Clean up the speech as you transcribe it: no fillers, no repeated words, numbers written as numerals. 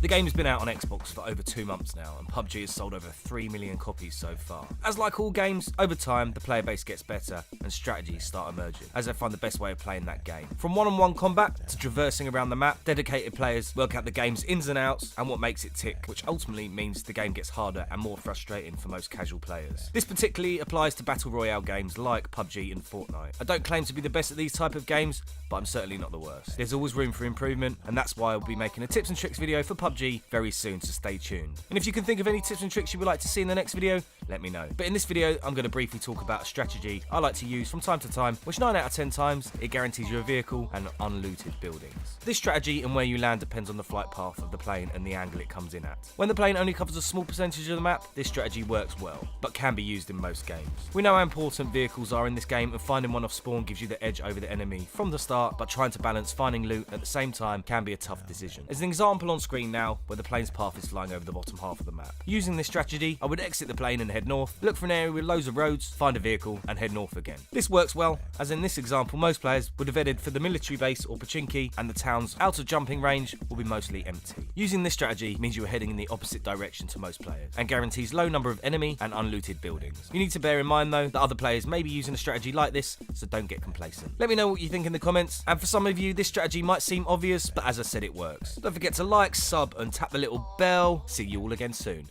The game has been out on Xbox for over 2 months now, and PUBG has sold over 3 million copies so far. As like all games, over time the player base gets better and strategies start emerging, as they find the best way of playing that game. From one-on-one combat to traversing around the map, dedicated players work out the game's ins and outs and what makes it tick, which ultimately means the game gets harder and more frustrating for most casual players. This particularly applies to Battle Royale games like PUBG and Fortnite. I don't claim to be the best at these type of games, but I'm certainly not the worst. There's always room for improvement, and that's why I'll be making a tips and tricks video for PUBG very soon, so stay tuned. And if you can think of any tips and tricks you would like to see in the next video, let me know. But in this video, I'm going to briefly talk about a strategy I like to use from time to time, which 9 out of 10 times, it guarantees you a vehicle and unlooted buildings. This strategy and where you land depends on the flight path of the plane and the angle it comes in at. When the plane only covers a small percentage of the map, this strategy works well, but can be used in most games. We know how important vehicles are in this game, and finding one off spawn gives you the edge over the enemy from the start, but trying to balance finding loot at the same time can be a tough decision. There's an example on screen now where the plane's path is flying over the bottom half of the map. Using this strategy, I would exit the plane and head north, look for an area with loads of roads, find a vehicle, and head north again. This works well, as in this example most players would have headed for the military base or Pachinki, and the towns out of jumping range will be mostly empty. Using this strategy means you are heading in the opposite direction to most players, and guarantees low number of enemy and unlooted buildings. You need to bear in mind though that other players may be using a strategy like this, so don't get complacent. Let me know what you think in the comments, and for some of you this strategy might seem obvious, but as I said, it works. Don't forget to like, sub, and tap the little bell. See you all again soon.